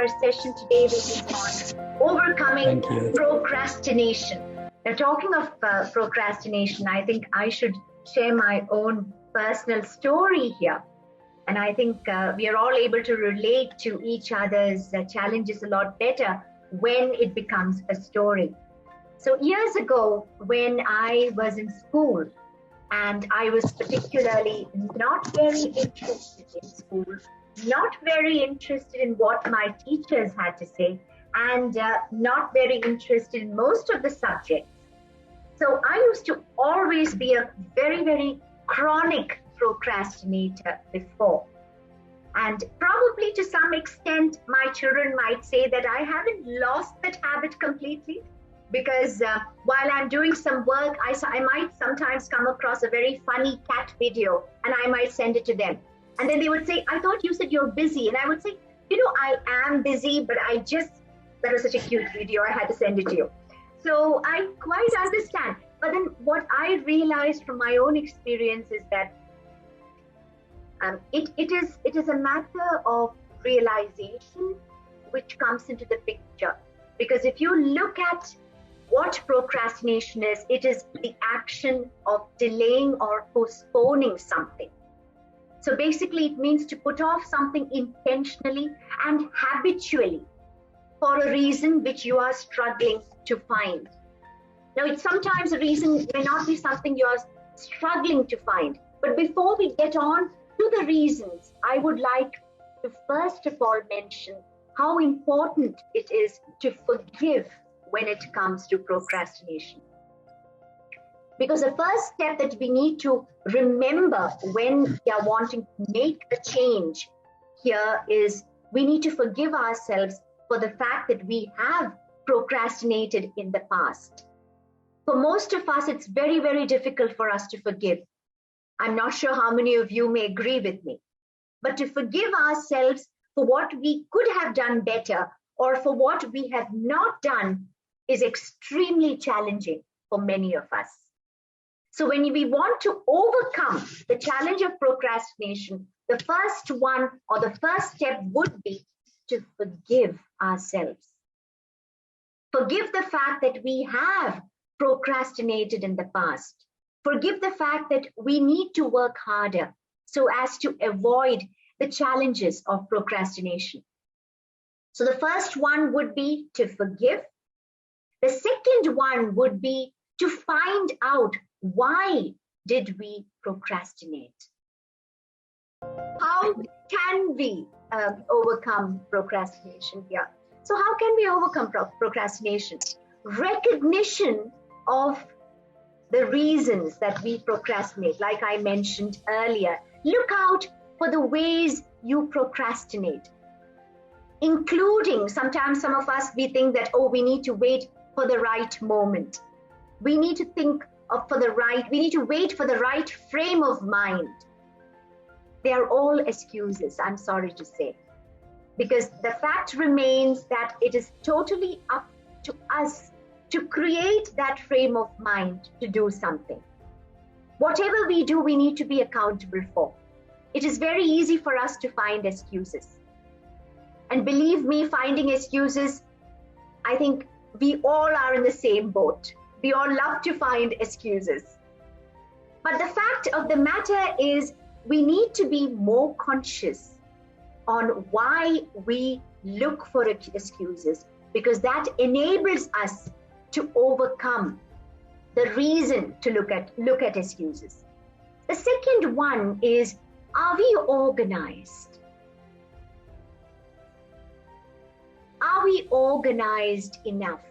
our session today, which is on overcoming procrastination. Now, talking of procrastination, I think I should share my own personal story here. And I think we are all able to relate to each other's challenges a lot better when it becomes a story. So years ago, when I was in school, and I was particularly not very interested in school, not very interested in what my teachers had to say, and not very interested in most of the subjects. So I used to always be a very, very chronic procrastinator before. And probably to some extent, my children might say that I haven't lost that habit completely, because while I'm doing some work, I might sometimes come across a very funny cat video and I might send it to them. And then they would say, I thought you said you're busy. And I would say, I am busy, but that was such a cute video, I had to send it to you. So I quite understand. But then what I realized from my own experience is that it is a matter of realization which comes into the picture. Because if you look at what procrastination is, it is the action of delaying or postponing something. So basically it means to put off something intentionally and habitually for a reason which you are struggling to find. Now, it's sometimes a reason may not be something you are struggling to find. But before we get on to the reasons, I would like to first of all mention how important it is to forgive when it comes to procrastination. Because the first step that we need to remember when we are wanting to make a change here is we need to forgive ourselves for the fact that we have procrastinated in the past. For most of us, it's very, very difficult for us to forgive. I'm not sure how many of you may agree with me, but to forgive ourselves for what we could have done better or for what we have not done is extremely challenging for many of us. So when we want to overcome the challenge of procrastination, the first one or the first step would be to forgive ourselves. Forgive the fact that we have procrastinated in the past. Forgive the fact that we need to work harder so as to avoid the challenges of procrastination. So the first one would be to forgive. The second one would be to find out why did we procrastinate? How can we overcome procrastination here? So how can we overcome procrastination? Recognition of the reasons that we procrastinate, like I mentioned earlier. Look out for the ways you procrastinate, including sometimes some of us, we think that, we need to wait for the right moment. We need to we need to wait for the right frame of mind. They are all excuses, I'm sorry to say. Because the fact remains that it is totally up to us to create that frame of mind to do something. Whatever we do, we need to be accountable for. It is very easy for us to find excuses. And believe me, finding excuses, I think we all are in the same boat. We all love to find excuses. But the fact of the matter is we need to be more conscious on why we look for excuses, because that enables us to overcome the reason to look at excuses. The second one is, are we organized? Are we organized enough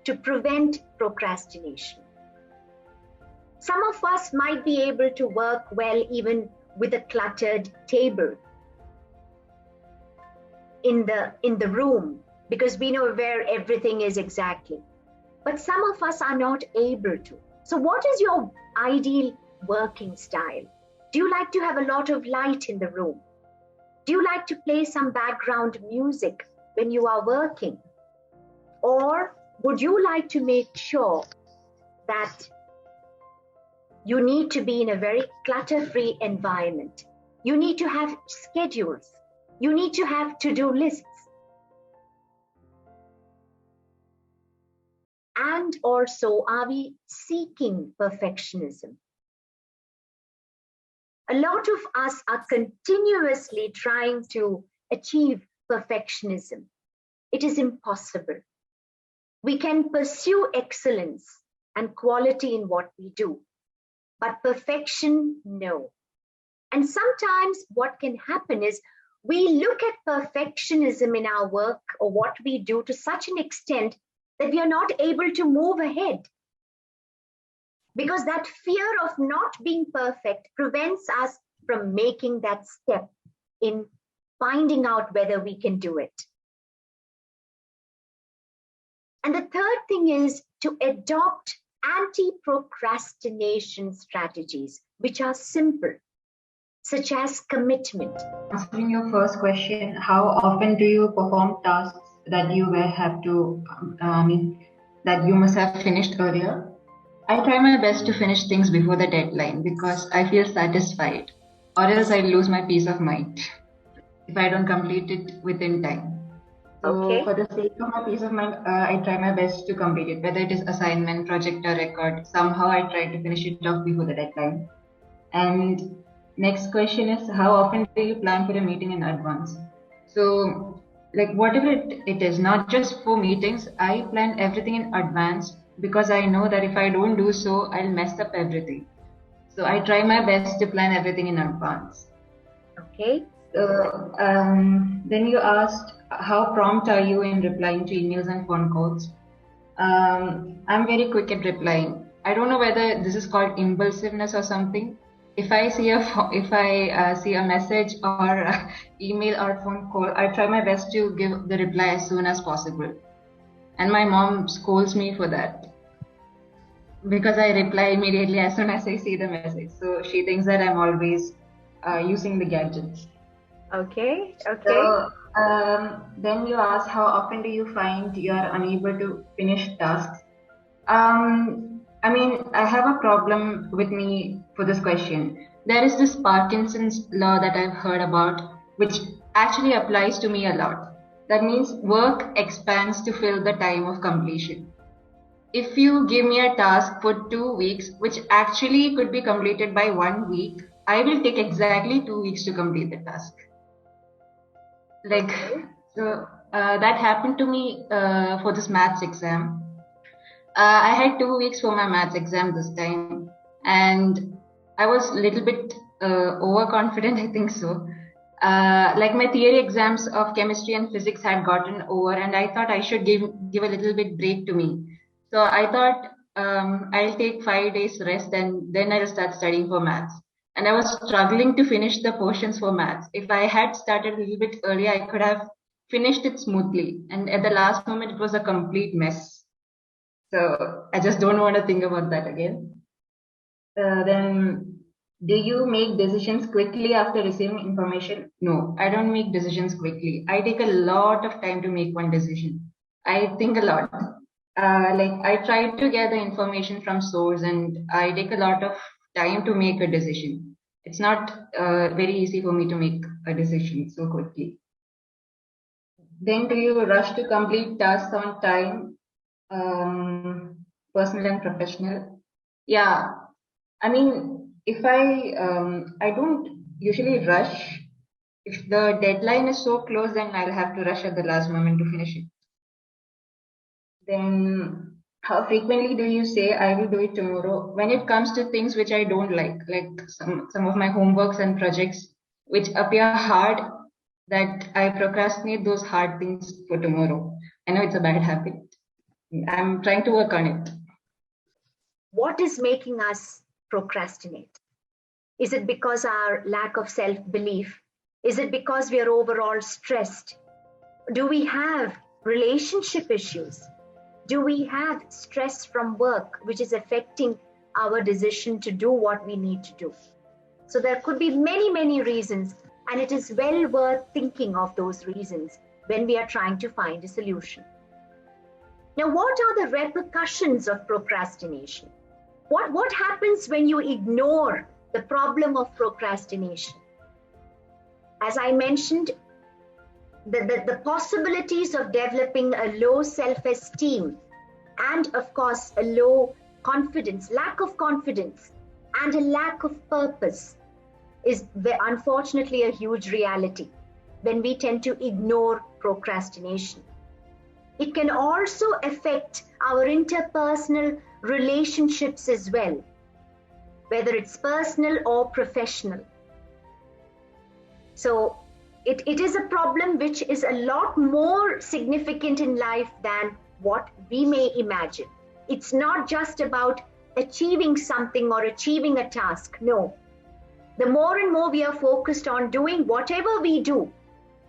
to prevent procrastination? Some of us might be able to work well even with a cluttered table in the room, because we know where everything is exactly. But some of us are not able to. So what is your ideal working style? Do you like to have a lot of light in the room? Do you like to play some background music when you are working? Or would you like to make sure that you need to be in a very clutter-free environment? You need to have schedules. You need to have to-do lists. and also are we seeking perfectionism? A lot of us are continuously trying to achieve perfectionism. It is impossible. We can pursue excellence and quality in what we do, but perfection, no. And sometimes what can happen is we look at perfectionism in our work or what we do to such an extent that we are not able to move ahead. Because that fear of not being perfect prevents us from making that step in finding out whether we can do it. And the third thing is to adopt anti-procrastination strategies, which are simple, such as commitment. Answering your first question, how often do you perform tasks that you will have to, that you must have finished earlier? I try my best to finish things before the deadline because I feel satisfied, or else I lose my peace of mind if I don't complete it within time. So for the sake of my peace of mind, I try my best to complete it, whether it is assignment, project or record. Somehow I try to finish it off before the deadline. And next question is, how often do you plan for a meeting in advance? So like whatever it is, not just for meetings, I plan everything in advance because I know that if I don't do so, I'll mess up everything. So I try my best to plan everything in advance. Okay. So then you asked, how prompt are you in replying to emails and phone calls? I'm very quick at replying. I don't know whether this is called impulsiveness or something. If I see a message or email or phone call, I try my best to give the reply as soon as possible. And my mom scolds me for that because I reply immediately as soon as I see the message. So she thinks that I'm always using the gadgets. Okay. So then you ask, how often do you find you are unable to finish tasks? I have a problem with me for this question. There is this Parkinson's law that I've heard about, which actually applies to me a lot. That means work expands to fill the time of completion. If you give me a task for 2 weeks, which actually could be completed by 1 week, I will take exactly 2 weeks to complete the task. That happened to me for this maths exam. I had 2 weeks for my maths exam this time, and I was a little bit overconfident, I think so. My theory exams of chemistry and physics had gotten over, and I thought I should give a little bit break to me. So I thought I'll take 5 days rest and then I'll start studying for maths. And I was struggling to finish the portions for maths. If I had started a little bit earlier, I could have finished it smoothly. And at the last moment, it was a complete mess. So I just don't want to think about that again. Then, do you make decisions quickly after receiving information? No, I don't make decisions quickly. I take a lot of time to make one decision. I think a lot. I try to get the information from source, and I take a lot of time to make a decision. It's not very easy for me to make a decision so quickly. Then do you rush to complete tasks on time, personal and professional? Yeah, if I don't usually rush. If the deadline is so close, then I'll have to rush at the last moment to finish it. Then how frequently do you say I will do it tomorrow? When it comes to things which I don't like some of my homeworks and projects which appear hard, that I procrastinate those hard things for tomorrow. I know it's a bad habit. I'm trying to work on it. What is making us procrastinate? Is it because our lack of self-belief? Is it because we are overall stressed? Do we have relationship issues? Do we have stress from work, which is affecting our decision to do what we need to do? So there could be many, many reasons, and it is well worth thinking of those reasons when we are trying to find a solution. Now, what are the repercussions of procrastination? What happens when you ignore the problem of procrastination? As I mentioned, the possibilities of developing a low self-esteem and of course a low confidence, lack of confidence, and a lack of purpose is unfortunately a huge reality when we tend to ignore procrastination. It can also affect our interpersonal relationships as well, whether it's personal or professional. So it is a problem which is a lot more significant in life than what we may imagine. It's not just about achieving something or achieving a task. No. The more and more we are focused on doing whatever we do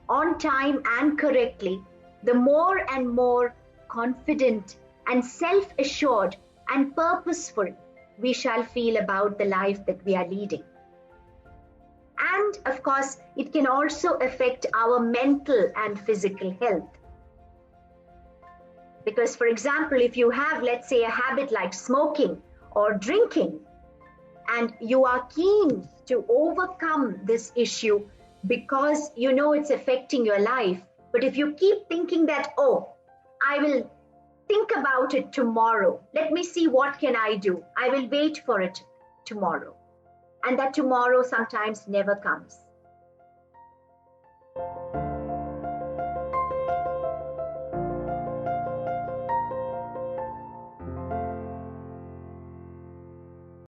on time and correctly, the more and more confident and self-assured and purposeful we shall feel about the life that we are leading. And of course, it can also affect our mental and physical health. Because, for example, if you have, let's say, a habit like smoking or drinking, and you are keen to overcome this issue because you know it's affecting your life, but if you keep thinking that, oh, I will think about it tomorrow, let me see what can I do, I will wait for it tomorrow, and that tomorrow sometimes never comes.